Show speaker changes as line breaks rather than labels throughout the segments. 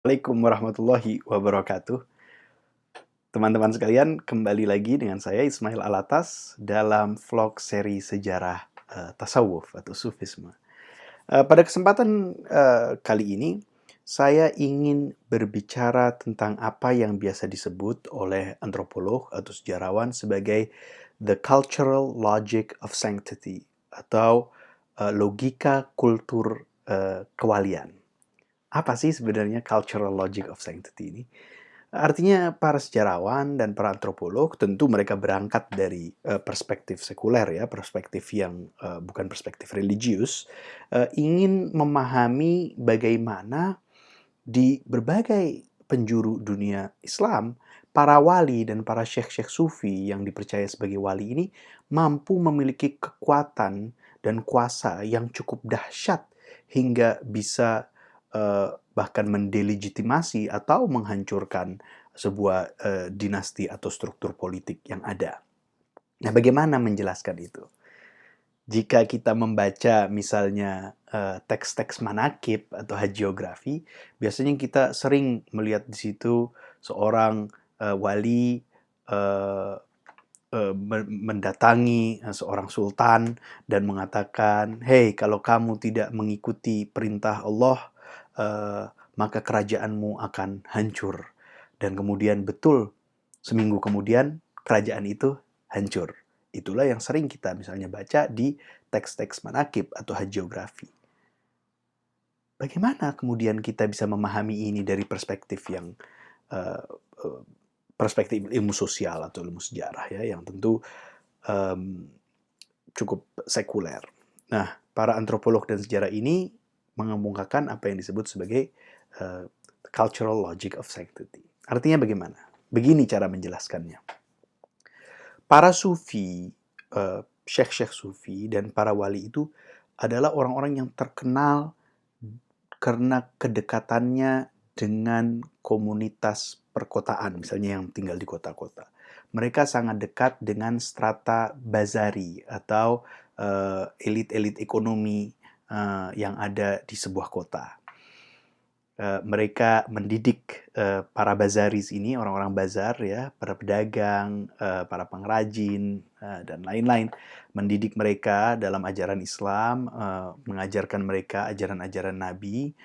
Assalamualaikum warahmatullahi wabarakatuh. Teman-teman sekalian, kembali lagi dengan saya Ismail Alatas dalam vlog seri sejarah tasawuf atau sufisme. Pada kesempatan kali ini, saya ingin berbicara tentang apa yang biasa disebut oleh antropolog atau sejarawan sebagai the cultural logic of sanctity atau logika kultur kewalian. Apa sih sebenarnya cultural logic of sanctity ini? Artinya para sejarawan dan para antropolog tentu mereka berangkat dari perspektif sekuler ya, perspektif yang bukan perspektif religius, ingin memahami bagaimana di berbagai penjuru dunia Islam, para wali dan para syekh-syekh sufi yang dipercaya sebagai wali ini mampu memiliki kekuatan dan kuasa yang cukup dahsyat hingga bisa bahkan mendelegitimasi atau menghancurkan sebuah dinasti atau struktur politik yang ada. Nah, bagaimana menjelaskan itu? Jika kita membaca misalnya teks-teks manakib atau hagiografi, biasanya kita sering melihat di situ seorang wali eh, mendatangi seorang sultan dan mengatakan, "Hei, kalau kamu tidak mengikuti perintah Allah, eh, maka kerajaanmu akan hancur." Dan kemudian betul, seminggu kemudian kerajaan itu hancur. Itulah yang sering kita misalnya baca di teks-teks manakib atau hagiografi. Bagaimana kemudian kita bisa memahami ini dari perspektif yang uh, uh, perspektif ilmu sosial atau ilmu sejarah ya, yang tentu um, cukup sekuler. Nah, para antropolog dan sejarah ini mengemukakan apa yang disebut sebagai uh, cultural logic of sanctity. Artinya bagaimana? Begini cara menjelaskannya. Para sufi, syekh-syekh sufi dan para wali itu adalah orang-orang yang terkenal karena kedekatannya dengan komunitas perkotaan, misalnya yang tinggal di kota-kota. Mereka sangat dekat dengan strata bazari atau elit-elit ekonomi yang ada di sebuah kota. Mereka mendidik para bazaris ini, orang-orang bazar ya, para pedagang, para pengrajin, dan lain-lain, mendidik mereka dalam ajaran Islam, mengajarkan mereka ajaran-ajaran Nabi,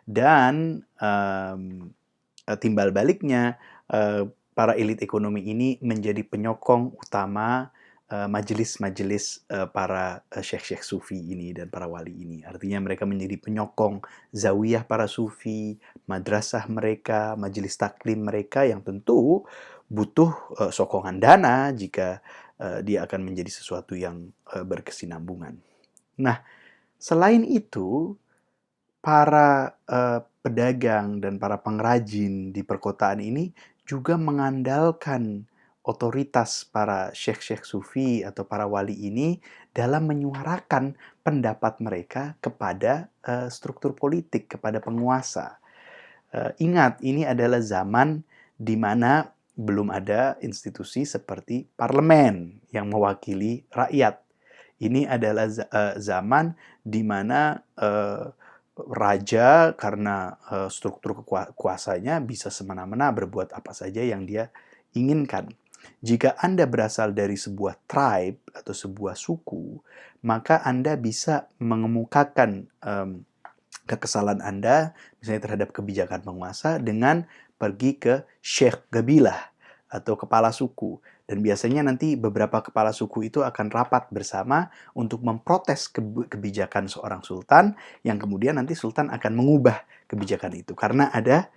dan timbal baliknya para elit ekonomi ini menjadi penyokong utama majelis-majelis para syekh-syekh sufi ini dan para wali ini. Artinya mereka menjadi penyokong zawiyah para sufi, madrasah mereka, majelis taklim mereka yang tentu butuh sokongan dana jika dia akan menjadi sesuatu yang berkesinambungan. Nah, selain itu, para pedagang dan para pengrajin di perkotaan ini juga mengandalkan otoritas para syekh-syekh sufi atau para wali ini dalam menyuarakan pendapat mereka kepada struktur politik, kepada penguasa. Ingat, ini adalah zaman di mana belum ada institusi seperti parlemen yang mewakili rakyat. Ini adalah zaman di mana raja karena struktur kuasanya bisa semena-mena berbuat apa saja yang dia inginkan. Jika Anda berasal dari sebuah tribe atau sebuah suku, maka Anda bisa mengemukakan kekesalan Anda misalnya terhadap kebijakan penguasa dengan pergi ke Sheikh Gabilah atau kepala suku. Dan biasanya nanti beberapa kepala suku itu akan rapat bersama untuk memprotes kebijakan seorang sultan yang kemudian nanti sultan akan mengubah kebijakan itu karena ada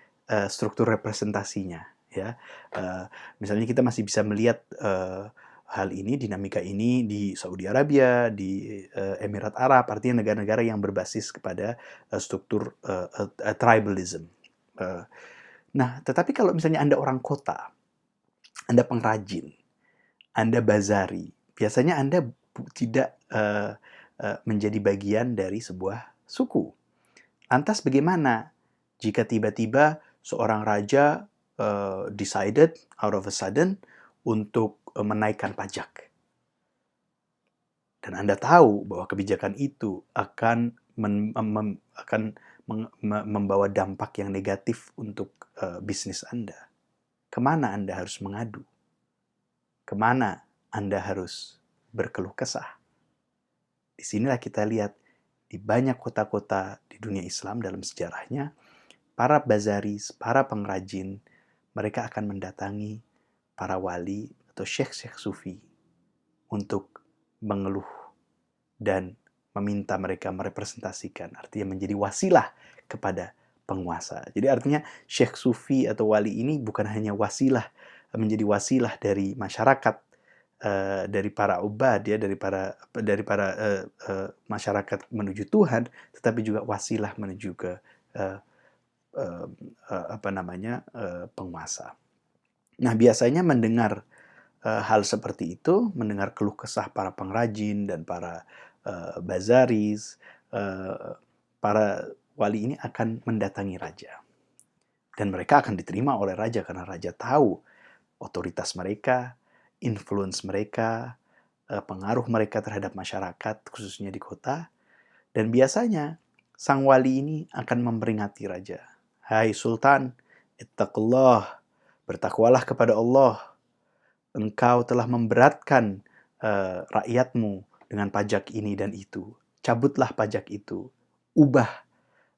struktur representasinya ya. Misalnya kita masih bisa melihat hal ini, dinamika ini di Saudi Arabia, di Emirat Arab, artinya negara-negara yang berbasis kepada struktur tribalism. Nah, tetapi kalau misalnya Anda orang kota, Anda pengrajin, Anda bazari, biasanya Anda tidak menjadi bagian dari sebuah suku. Lantas bagaimana jika tiba-tiba seorang raja decided out of a sudden untuk menaikkan pajak? Dan Anda tahu bahwa kebijakan itu akan membawa dampak yang negatif untuk bisnis Anda, kemana Anda harus mengadu? Kemana Anda harus berkeluh kesah? Disinilah kita lihat di banyak kota-kota di dunia Islam dalam sejarahnya, para bazaris, para pengrajin, mereka akan mendatangi para wali atau syekh-syekh sufi untuk mengeluh dan meminta mereka merepresentasikan, artinya menjadi wasilah kepada penguasa. Jadi artinya syekh sufi atau wali ini bukan hanya wasilah, menjadi wasilah dari masyarakat, dari para ubad ya, dari para masyarakat menuju Tuhan, tetapi juga wasilah menuju ke penguasa. Nah, biasanya mendengar hal seperti itu, mendengar keluh kesah para pengrajin dan para bazaris, para wali ini akan mendatangi raja. Dan mereka akan diterima oleh raja karena raja tahu otoritas mereka, influence mereka, pengaruh mereka terhadap masyarakat, khususnya di kota. Dan biasanya sang wali ini akan memperingati raja. Hai Sultan, ittaqullah, bertakwalah kepada Allah. Engkau telah memberatkan rakyatmu dengan pajak ini dan itu. Cabutlah pajak itu. Ubah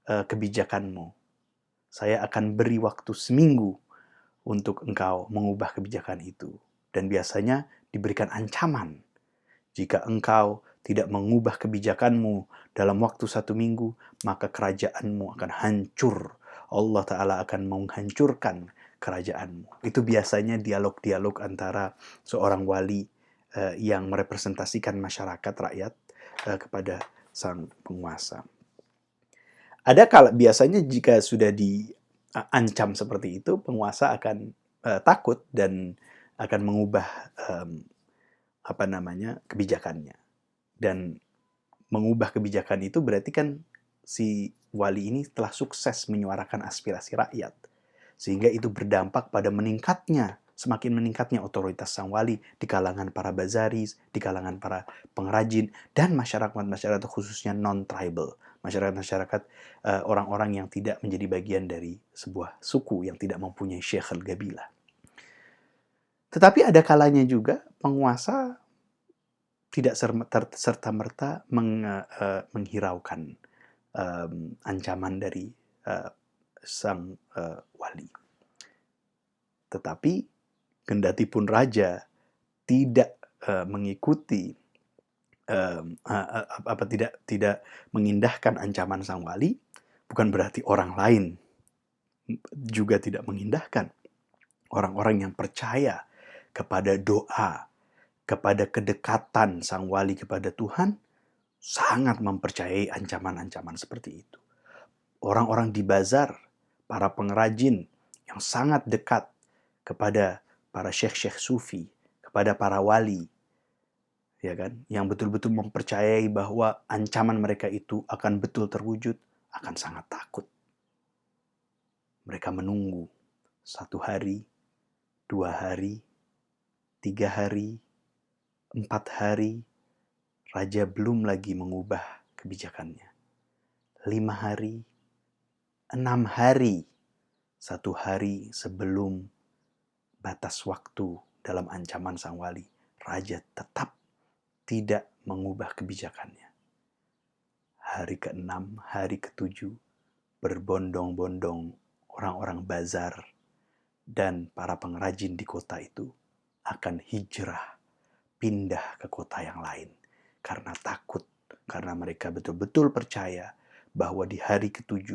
kebijakanmu. Saya akan beri waktu seminggu untuk engkau mengubah kebijakan itu. Dan biasanya diberikan ancaman. Jika engkau tidak mengubah kebijakanmu dalam waktu 1 minggu, maka kerajaanmu akan hancur. Allah Ta'ala akan menghancurkan kerajaanmu. Itu biasanya dialog-dialog antara seorang wali yang merepresentasikan masyarakat rakyat kepada sang penguasa. Biasanya jika sudah diancam seperti itu, penguasa akan takut dan akan mengubah kebijakannya. Dan mengubah kebijakan itu berarti kan si wali ini telah sukses menyuarakan aspirasi rakyat. Sehingga itu berdampak pada semakin meningkatnya otoritas sang wali di kalangan para bazaris, di kalangan para pengrajin, dan masyarakat-masyarakat khususnya non-tribal. Masyarakat-masyarakat orang-orang yang tidak menjadi bagian dari sebuah suku yang tidak mempunyai syekh al-gabilah. Tetapi ada kalanya juga penguasa tidak serta-merta menghiraukan ancaman dari sang wali. Tetapi kendati pun raja tidak mengikuti tidak mengindahkan ancaman sang wali, bukan berarti orang lain juga tidak mengindahkan. Orang-orang yang percaya kepada doa, kepada kedekatan sang wali kepada Tuhan, sangat mempercayai ancaman-ancaman seperti itu. Orang-orang di bazar, para pengrajin yang sangat dekat kepada para syekh-syekh sufi, kepada para wali, ya kan, yang betul-betul mempercayai bahwa ancaman mereka itu akan betul terwujud, akan sangat takut. Mereka menunggu 1 hari, 2 hari, 3 hari, 4 hari, raja belum lagi mengubah kebijakannya. 5 hari, 6 hari, 1 hari sebelum batas waktu dalam ancaman sang wali, raja tetap tidak mengubah kebijakannya. Hari ke-6, hari ke-7, berbondong-bondong orang-orang bazar dan para pengrajin di kota itu akan hijrah, pindah ke kota yang lain. Karena takut, karena mereka betul-betul percaya bahwa di hari ke-7,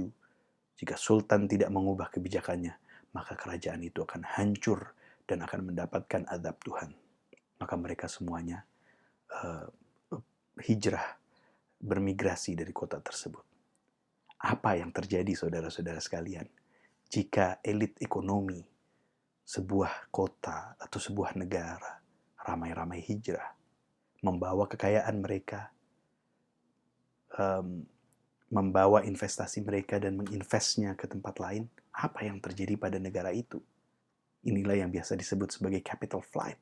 jika Sultan tidak mengubah kebijakannya, maka kerajaan itu akan hancur dan akan mendapatkan azab Tuhan. Maka mereka semuanya hijrah, bermigrasi dari kota tersebut. Apa yang terjadi saudara-saudara sekalian jika elit ekonomi sebuah kota atau sebuah negara ramai-ramai hijrah, membawa kekayaan mereka, membawa investasi mereka dan menginvestnya ke tempat lain? Apa yang terjadi pada negara itu? Inilah yang biasa disebut sebagai capital flight.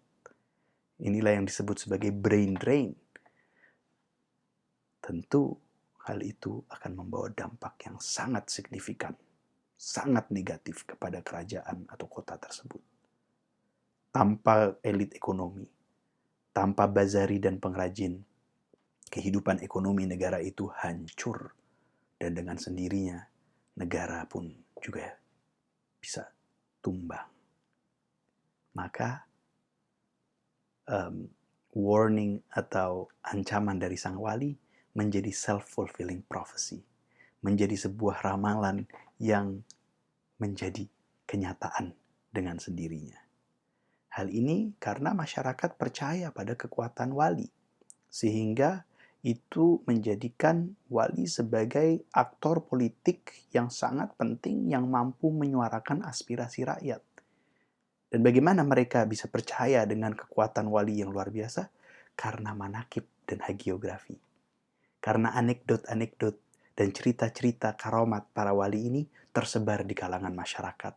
Inilah yang disebut sebagai brain drain. Tentu hal itu akan membawa dampak yang sangat signifikan, sangat negatif kepada kerajaan atau kota tersebut. Tanpa elit ekonomi, tanpa bazari dan pengrajin, kehidupan ekonomi negara itu hancur, dan dengan sendirinya negara pun juga bisa tumbang. Maka warning atau ancaman dari sang wali menjadi self-fulfilling prophecy, menjadi sebuah ramalan yang menjadi kenyataan dengan sendirinya. Hal ini karena masyarakat percaya pada kekuatan wali, sehingga itu menjadikan wali sebagai aktor politik yang sangat penting yang mampu menyuarakan aspirasi rakyat. Dan bagaimana mereka bisa percaya dengan kekuatan wali yang luar biasa? Karena manakib dan hagiografi. Karena anekdot-anekdot dan cerita-cerita karomat para wali ini tersebar di kalangan masyarakat.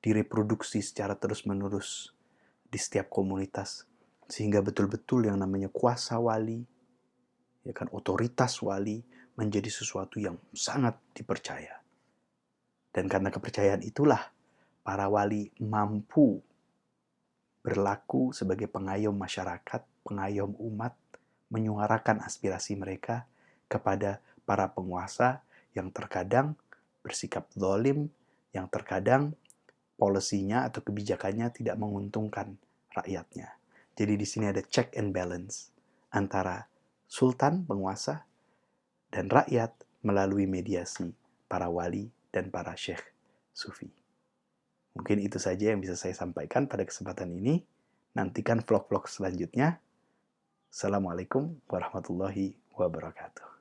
Direproduksi secara terus-menerus di setiap komunitas. Sehingga betul-betul yang namanya kuasa wali, ya kan, otoritas wali menjadi sesuatu yang sangat dipercaya. Dan karena kepercayaan itulah para wali mampu berlaku sebagai pengayom masyarakat, pengayom umat, menyuarakan aspirasi mereka kepada para penguasa yang terkadang bersikap zalim, yang terkadang polisinya atau kebijakannya tidak menguntungkan rakyatnya. Jadi di sini ada check and balance antara sultan, penguasa, dan rakyat melalui mediasi para wali dan para syekh sufi. Mungkin itu saja yang bisa saya sampaikan pada kesempatan ini. Nantikan vlog-vlog selanjutnya. Assalamualaikum warahmatullahi wabarakatuh.